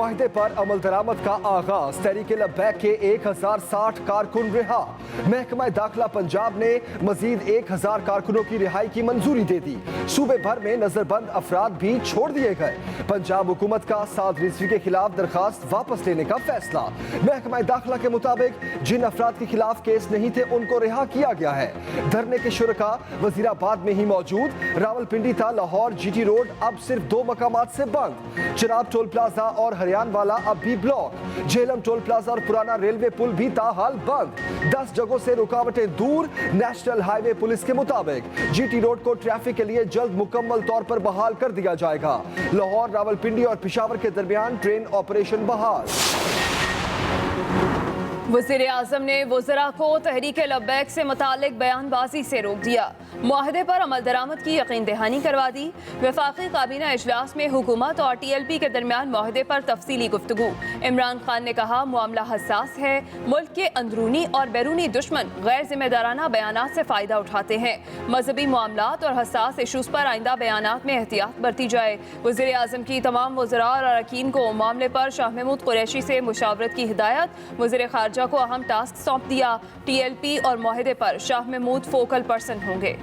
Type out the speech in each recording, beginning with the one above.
मुआहदे पर अमल दरामद का आगाज। तहरीक लब्बैक के 1060 कारकुन रिहा। महकमा दाखिला पंजाब ने मजीद 1000 कारकुनों की रिहाई की मंजूरी दे दी। सूबे भर में नजरबंद अफराद भी छोड़ दिए गए। पंजाब हुकूमत का साद रिजवी के खिलाफ दरखास्त वापस लेने का फैसला। महकमा दाखिला के मुताबिक जिन अफराद के खिलाफ केस नहीं थे उनको रिहा किया गया है। धरने के शुरका वजीराबाद में ही मौजूद। रावलपिंडी था लाहौर GT रोड अब सिर्फ 2 मकामात से बंद। चिनाब टोल प्लाजा और हरियाणवाला अब भी ब्लॉक। झेलम टोल प्लाजा और पुराना रेलवे पुल भी ताहाल बंद। 10 जगहों से रुकावटें दूर। नेशनल हाईवे पुलिस के मुताबिक GT रोड को ट्रैफिक के लिए जल्द मुकम्मल तौर पर बहाल कर दिया जाएगा। लाहौर, रावलपिंडी और पेशावर के दरमियान ट्रेन ऑपरेशन बहाल। वज़ीर आज़म ने वज़रा को तहरीक लब्बैक से मुतालिक बयानबाजी से रोक दिया। मुआहदे पर अमल दरामद की यकीन दहानी करवा दी। वफाकी काबीना इजलास में हुकूमत और TLP के दरमियान मुआहदे पर तफसीली गुफ्तगू। इमरान खान ने कहा मामला हसास है। मुल्क के अंदरूनी और बैरूनी दुश्मन गैर जिम्मेदाराना बयानात से फ़ायदा उठाते हैं। मजहबी मामलात और हसास इशूज़ पर आइंदा बयानात में एहतियात बरती जाए। वज़ीर आज़म की तमाम वज़रा और अरकान को मामले पर शाह महमूद कुरैशी से मुशावरत की हिदायत। वज़ीर ख़ारजा को अहम टास्क सौंप दिया। TLP और मुआहदे पर शाह महमूद फोकल पर्सन होंगे।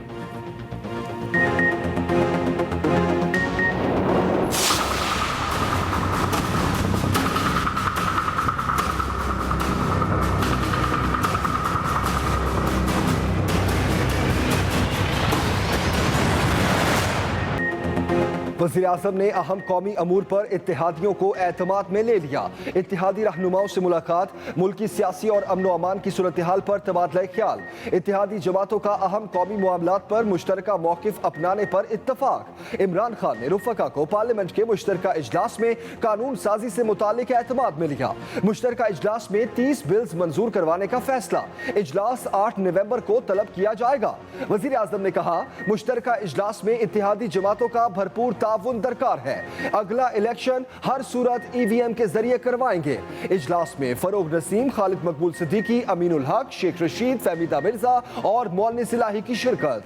वज़ीर आज़म ने अहम कौमी अमूर पर इत्तेहादियों को एतमाद में ले लिया। इत्तेहादी रहनुमाओं से मुलाकात। मुल्की सियासी और अमन व अमान की सूरत हाल पर तबादला ख्याल। इत्तेहादी जमातों का अहम कौमी मामलात पर मुश्तरका मौक़िफ़ अपनाने पर इत्तफाक। इमरान खान ने रुफ़का को पार्लियामेंट के मुश्तरका इजलास में कानून साजी से मुतालिक एतमाद में लिया। मुश्तरका इजलास में 30 बिल्स मंजूर करवाने का फैसला। इजलास 8 नवंबर को तलब किया जाएगा। वज़ीर आज़म ने कहा मुश्तरका इजलास में इत्तेहादी जमातों का भरपूर ताउन दरकार है। अगला इलेक्शन हर सूरत EVM के जरिए करवाएंगे। इजलास में फरोग नसीम, खालिद मकबूल सिद्दीकी, अमीनुल हक, शेख रशीद, फहमीदा मिर्जा और मौलाना इलाही की शिरकत।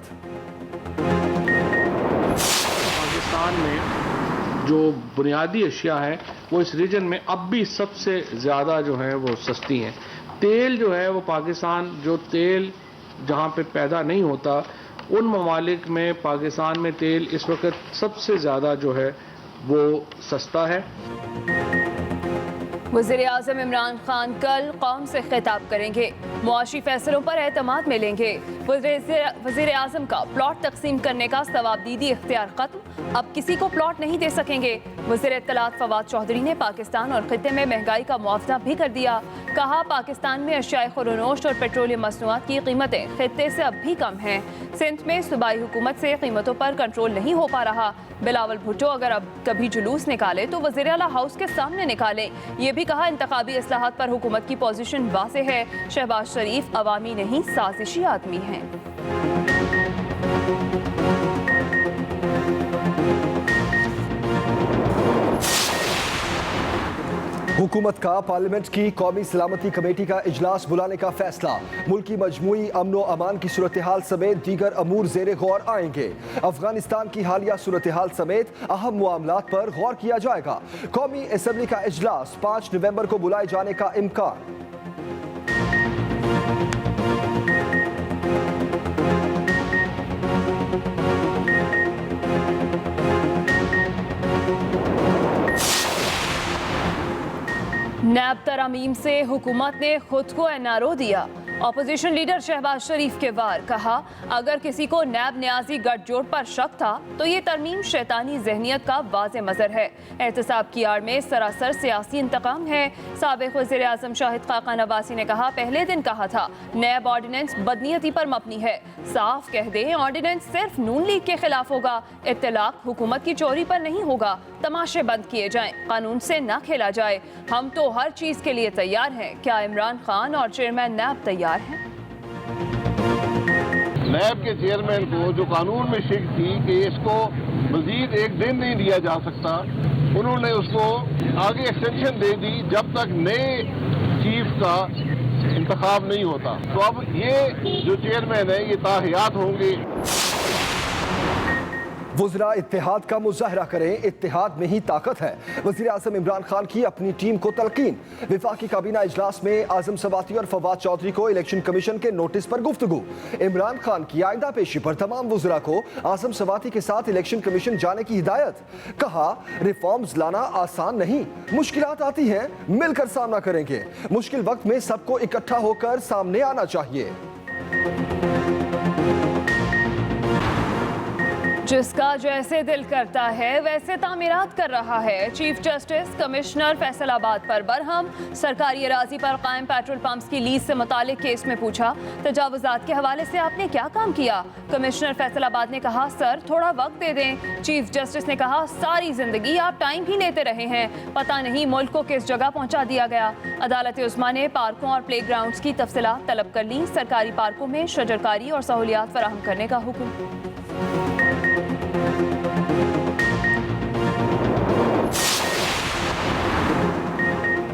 पाकिस्तान में जो बुनियादी अशिया है वो इस रीजन में अब भी सबसे ज़्यादा जो है वो सस्ती हैं। तेल जो है वो पाकिस्तान जो तेल जहाँ पे पैदा नहीं होता उन ममालिक में पाकिस्तान में तेल इस वक्त सबसे ज़्यादा जो है वो सस्ता है। वज़ीर आज़म इमरान खान कल कौम से खिताब करेंगे। मुआशी फैसलों पर एतमाद में लेंगे। वज़ीर आज़म का प्लॉट तकसीम करने का सवाबदीदी इख्तियार खत्म। अब किसी को प्लॉट नहीं दे सकेंगे। वज़ीर इत्तलात फवाद चौधरी ने पाकिस्तान और खित्ते में महंगाई का मुआवजा भी कर दिया। कहा पाकिस्तान में अशियाए खुर्नोश और पेट्रोलियम मसनूआत की कीमतें खित्ते से अब भी कम हैं। सिंध में सूबाई हुकूमत से कीमतों पर कंट्रोल नहीं हो पा रहा। बिलावल भुट्टो अगर अब कभी जुलूस निकाले तो वज़ीर आला हाउस के सामने निकालें। ये भी कहा इंतखाबी इस्लाहात पर हुकूमत की पोजीशन वाज़ेह है। शहबाज शरीफ अवामी नहीं साजिशी आदमी हैं। हुकूमत का पार्लियामेंट की कौमी सलामती कमेटी का इजलास बुलाने का फैसला। मुल्की मजमूई अमन व अमान की सूरत हाल समेत दीगर अमूर ज़ेरे गौर आएंगे। अफगानिस्तान की हालिया सूरत हाल समेत अहम मामलात पर गौर किया जाएगा। कौमी असम्बली का इजलास 5 नवंबर को बुलाए जाने का इम्कान। नैब तरमीम से हुकूमत ने खुद को NRO दिया। अपोजिशन लीडर शहबाज शरीफ के वार। कहा अगर किसी को नैब न्याजी गठजोड़ पर शक था तो ये तरमीम शैतानी जहनियत का वाज़े मज़र है। एहतसाब की आड़ में सरासर सियासी इंतकाम है। साबिक़ वज़ीर आज़म शाहिद खाका नवासी ने कहा पहले दिन कहा था नैब ऑर्डिनेंस बदनीयती पर मबनी है। साफ कह दें ऑर्डिनेंस सिर्फ नून लीग के खिलाफ होगा। इत्तलाक हुकूमत की चोरी पर नहीं होगा। तमाशे बंद किए जाएं, कानून से ना खेला जाए। हम तो हर चीज़ के लिए तैयार हैं। क्या इमरान खान और चेयरमैन नैब तैयार हैं? नैब के चेयरमैन को जो कानून में शिक थी कि इसको मजीद एक दिन नहीं दिया जा सकता, उन्होंने उसको आगे एक्सटेंशन दे दी जब तक नए चीफ का इंतखाब नहीं होता। तो अब ये जो चेयरमैन है ये ताहयात होंगे। वज़रा इत्तेहाद का मुजाहरा करें, इत्तेहाद में ही ताकत है। वज़ीर आज़म इमरान खान की अपनी टीम को तलकीन। विफाकी काबीना इजलास में आज़म सवाती और फवाद चौधरी को इलेक्शन कमीशन के नोटिस पर गुफ्तगू। इमरान खान की आइंदा पेशी पर तमाम वज़रा को आज़म सवाती के साथ इलेक्शन कमीशन जाने की हिदायत। कहा, रिफॉर्म्स लाना आसान नहीं, मुश्किलात आती हैं, मिलकर सामना करेंगे। मुश्किल वक्त में सबको इकट्ठा होकर सामने आना चाहिए। जिसका जैसे दिल करता है वैसे तामीरात कर रहा है। चीफ जस्टिस कमिश्नर फैसलाबाद पर बरहम। सरकारी अराजी पर कायम पेट्रोल पंप्स की लीज से मुतालिक केस में पूछा, तजावुजात के हवाले से आपने क्या काम किया? कमिश्नर फैसलाबाद ने कहा, सर थोड़ा वक्त दे दें। चीफ जस्टिस ने कहा, सारी जिंदगी आप टाइम ही लेते रहे हैं, पता नहीं मुल्क को किस जगह पहुंचा दिया गया। अदालत उस्मा ने पार्कों और प्ले ग्राउंड्स की तफसीलात तलब कर ली। सरकारी पार्कों में शजरकारी और सहूलियात फराहम करने का हुक्म।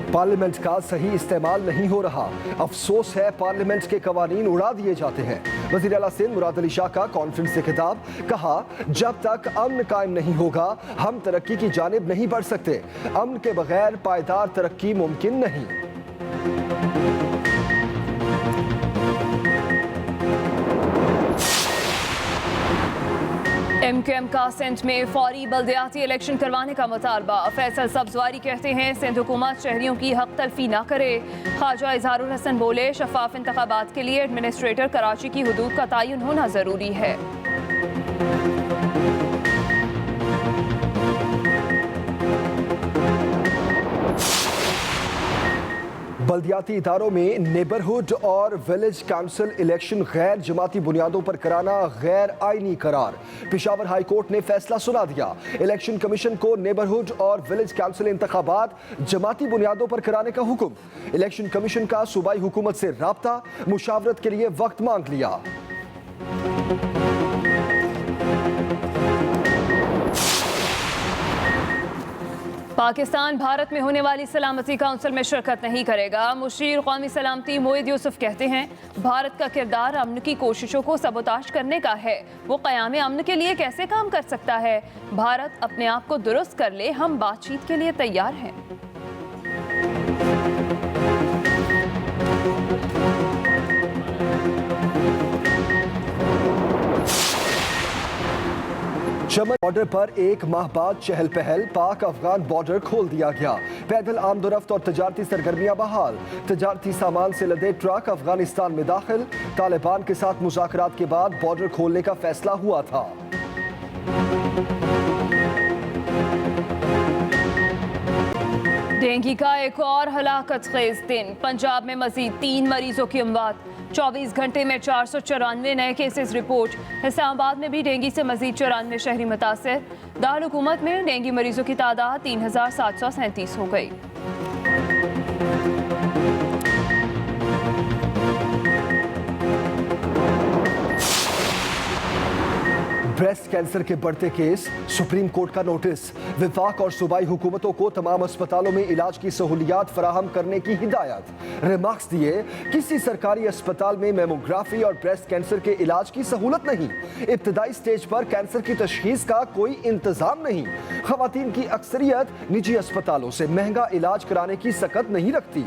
पार्लियामेंट का सही इस्तेमाल नहीं हो रहा, अफसोस है पार्लियामेंट के कवानीन उड़ा दिए जाते हैं। वज़ीर आला सिंध मुराद अली शाह का कॉन्फ्रेंस से खिताब। कहा, जब तक अमन कायम नहीं होगा हम तरक्की की जानिब नहीं बढ़ सकते। अमन के बगैर पायदार तरक्की मुमकिन नहीं। MQM का सिंध में फौरी बल्दियाती इलेक्शन करवाने का मुतालबा। फैसल सब्जवारी कहते हैं सिंध हुकूमत शहरियों की हक तलफी ना करे। ख्वाजा इजहारुल हसन बोले, शफाफ इंतखाबात के लिए एडमिनिस्ट्रेटर कराची की हुदूद का तयन होना जरूरी है। बल्दियाती इदारों में नेबरहुड और विलेज काउंसिल इलेक्शन गैर जमाती बुनियादों पर कराना गैर आईनी करार। पेशावर हाई कोर्ट ने फैसला सुना दिया। इलेक्शन कमीशन को नेबरहुड और विलेज काउंसिल इंतखाबात जमाती बुनियादों पर कराने का हुक्म। इलेक्शन कमीशन का सूबाई हुकूमत से राब्ता, मुशावरत के लिए वक्त मांग लिया। पाकिस्तान भारत में होने वाली सलामती काउंसिल में शिरकत नहीं करेगा। मुशीर कौमी सलामती मोईद यूसुफ कहते हैं, भारत का किरदार अमन की कोशिशों को सबोताश करने का है। वो क़याम अमन के लिए कैसे काम कर सकता है? भारत अपने आप को दुरुस्त कर ले, हम बातचीत के लिए तैयार हैं। चमन बॉर्डर पर एक माह बाद चहल पहल, पाक अफगान बॉर्डर खोल दिया गया। पैदल आमदोरफ्त और तजारती सरगर्मियां बहाल। तजारती सामान से लदे ट्रक अफगानिस्तान में दाखिल। तालिबान के साथ मुज़ाकरात के बाद बॉर्डर खोलने का फैसला हुआ था। डेंगू का एक और हलाकत खेज दिन। पंजाब में मजीद 3 मरीजों की अमवात। 24 घंटे में 494 नए केसेस रिपोर्ट। इस्लामाबाद में भी डेंगू से मजीद 94 शहरी मुतासर। दारुल हुकूमत में डेंगू मरीजों की तादाद 3737 हो गई। ब्रेस्ट कैंसर के बढ़ते केस, सुप्रीम कोर्ट का नोटिस। विफाक और सूबाई हुकूमतों को तमाम अस्पतालों में इलाज की सहूलियात फराहम करने की हिदायत। रिमार्क्स दिए, किसी सरकारी अस्पताल में मेमोग्राफी और ब्रेस्ट कैंसर के इलाज की सहूलत नहीं। इब्तदाई स्टेज पर कैंसर की तशखीस का कोई इंतजाम नहीं। खवातीन की अक्सरियत निजी अस्पतालों से महंगा इलाज कराने की सकत नहीं रखती।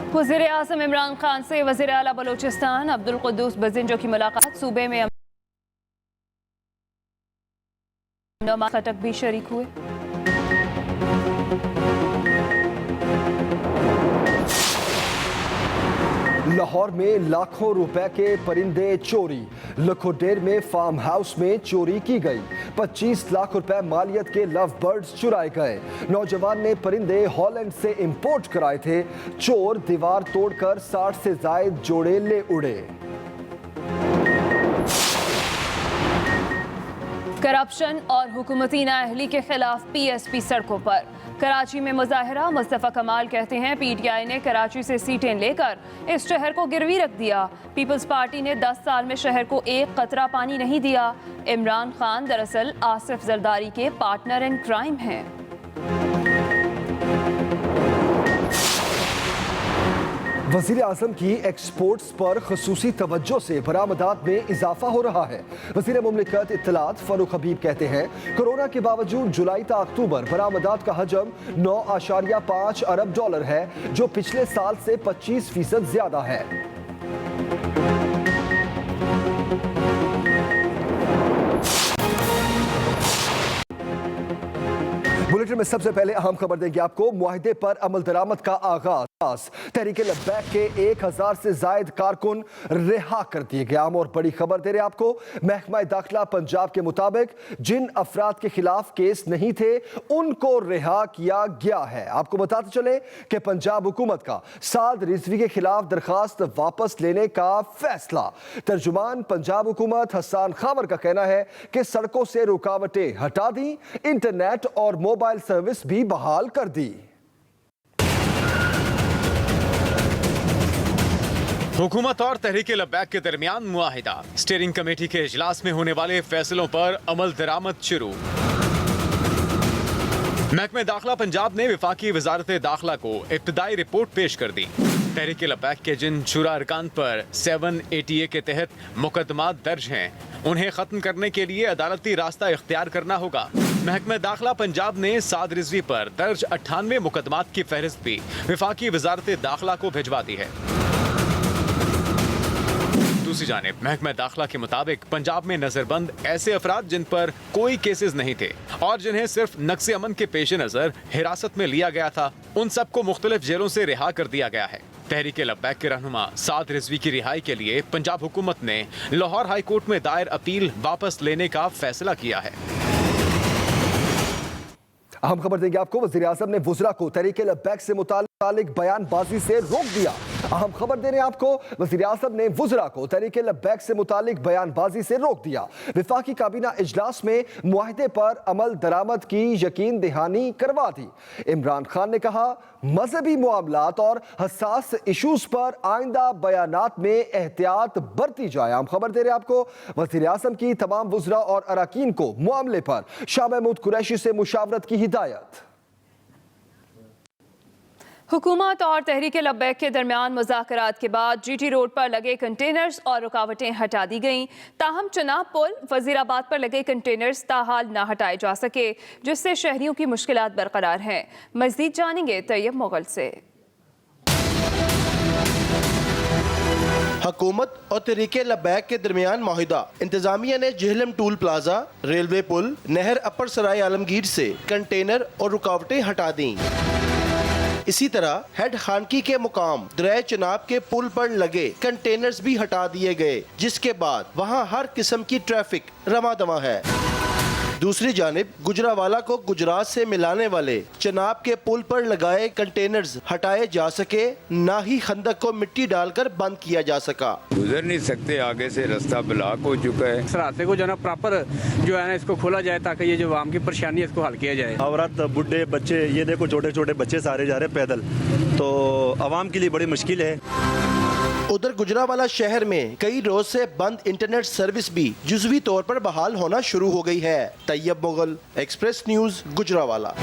वज़ीर आज़म इमरान खान से वज़ीर आला बलोचिस्तान अब्दुल कुद्दूस बज़िंजो की मुलाकात। सूबे में खटक भी शरीक हुए। लाहौर में लाखों रुपए के परिंदे चोरी। लखोडेर में फार्म हाउस में चोरी की गई। 25 लाख रुपए मालियत के लव बर्ड्स चुराए गए। नौजवान ने परिंदे हॉलैंड से इंपोर्ट कराए थे। चोर दीवार तोड़कर 60 से जायद जोड़े ले उड़े। करप्शन और हुकूमती नाअहली के खिलाफ PSP सड़कों पर। कराची में मुजाहरा। मुस्तफ़ा कमाल कहते हैं, PTI ने कराची से सीटें लेकर इस शहर को गिरवी रख दिया। पीपल्स पार्टी ने 10 साल में शहर को एक कतरा पानी नहीं दिया। इमरान खान दरअसल आसिफ जरदारी के पार्टनर इन क्राइम हैं। वज़ीर आज़म की एक्सपोर्ट्स पर खसूसी तवज्जो से बरामदात में इजाफा हो रहा है। वज़ीर मुमलिकत इत्तलात फ़ारूक हबीब कहते हैं कोरोना के बावजूद जुलाई ता अक्टूबर बरामदात का हजम 9.5 अरब डॉलर है, जो पिछले साल से 25% ज्यादा है। बुलेटिन में सबसे पहले अहम खबर देंगे आपको। मुआहिदे पर अमल दरामद का आगाज। तहरीक लब्बैक के 1000 से जायद कारकुन रिहा कर दिए गए। आम और बड़ी खबर दे रहे आपको। महकमा दाखिला पंजाब के मुताबिक जिन अफराद के खिलाफ केस नहीं थे उनको रिहा किया गया है। आपको बताते चले कि पंजाब हुकूमत का साद रिजवी के खिलाफ दरखास्त वापस लेने का फैसला। तर्जुमान पंजाब हुकूमत हसन खावर का कहना है कि सड़कों से रुकावटें हटा दी, इंटरनेट और मोबाइल सर्विस भी बहाल कर दी। हुकूमत और तहरीक लब्बैक के दरमियान मुआहिदा। स्टीयरिंग कमेटी के इजलास में होने वाले फैसलों पर अमल दरामद शुरू। महकमे दाखिला पंजाब ने विफाकी वजारत दाखिला को इब्तदाई रिपोर्ट पेश कर दी। तहरीक लब्बैक के जिन शुरा अरकान पर 780A के तहत मुकदमात दर्ज हैं, उन्हें खत्म करने के लिए अदालती रास्ता इख्तियार करना होगा। महकमा दाखिला पंजाब ने साद रिजवी पर दर्ज 98 मुकदमात की फहरिस्त भी विफाकी वजारत दाखिला को भिजवा दी है। दूसरी जानिब महकमा दाखिला के मुताबिक पंजाब में नजरबंद ऐसे अफराद जिन पर कोई केसेस नहीं थे और जिन्हें सिर्फ नक्शे अमन के पेश नजर हिरासत में लिया गया था, उन सबको मुख्तलिफ जेलों से रिहा कर दिया गया है। तहरीक लब्बैक के रहनुमा साद रिजवी की रिहाई के लिए पंजाब हुकूमत ने लाहौर हाई कोर्ट में दायर अपील वापस लेने का फैसला किया है। अहम खबर देंगे आपको। वज़ीर आज़म ने वुज़रा को तहरीक लब्बैक से मुतालिक बयानबाजी से रोक दिया। अहम खबर दे रहे हैं आपको। वज़ीर आज़म ने वुज़रा को तहरीक लब्बैक से मुतालिक बयानबाजी से रोक दिया। विफाकी काबीना इजलास में मुआहिदे पर अमल दरामद की यकीन दहानी करवा दी। इमरान खान ने कहा मजहबी मामलात और हसास इशूज पर आइंदा बयानात में एहतियात बरती जाए। हम खबर दे रहे हैं आपको। वज़ीर आज़म की तमाम वुज़रा और अराकीन को मामले पर शाह महमूद कुरैशी से मुशावरत की हिदायत। हुकूमत और तहरीक लब्बैक के दरमियान मुज़ाकरात के बाद GT रोड पर लगे कंटेनर्स और रुकावटें हटा दी गईं। ताहम चुनाव पुल वज़ीराबाद पर लगे कंटेनर्स ताहाल ना हटाए जा सके, जिससे शहरियों की मुश्किलात बरकरार हैं। मज़ीद जानेंगे तैयब मुगल से। हुकूमत और तहरीक लब्बैक के दरमियान माहिदा। इंतजामिया ने जेहलम टूल प्लाजा, रेलवे पुल, नहर अपर सराय आलमगीर से कंटेनर और रुकावटें हटा दी। इसी तरह हेड खानकी के मुकाम दरिया चनाब के पुल पर लगे कंटेनर्स भी हटा दिए गए, जिसके बाद वहां हर किस्म की ट्रैफिक रवादवा है। दूसरी जानिब गुजरावाला को गुजरात से मिलाने वाले चनाब के पुल पर लगाए कंटेनर्स हटाए जा सके, ना ही खंदक को मिट्टी डालकर बंद किया जा सका। गुजर नहीं सकते, आगे से रास्ता ब्लॉक हो चुका है। इस रास्ते को जो है ना प्रॉपर जो है ना इसको खोला जाए, ताकि ये जो आवाम की परेशानी है इसको हल किया जाए। औरत, बुढ़े, बच्चे, ये देखो छोटे छोटे बच्चे सारे जा रहे पैदल, तो आवाम के लिए बड़ी मुश्किल है। उधर गुजरावाला शहर में कई रोज से बंद इंटरनेट सर्विस भी जुज़वी तौर पर बहाल होना शुरू हो गई है। Tayyab Mughal, express news, Gujranwala.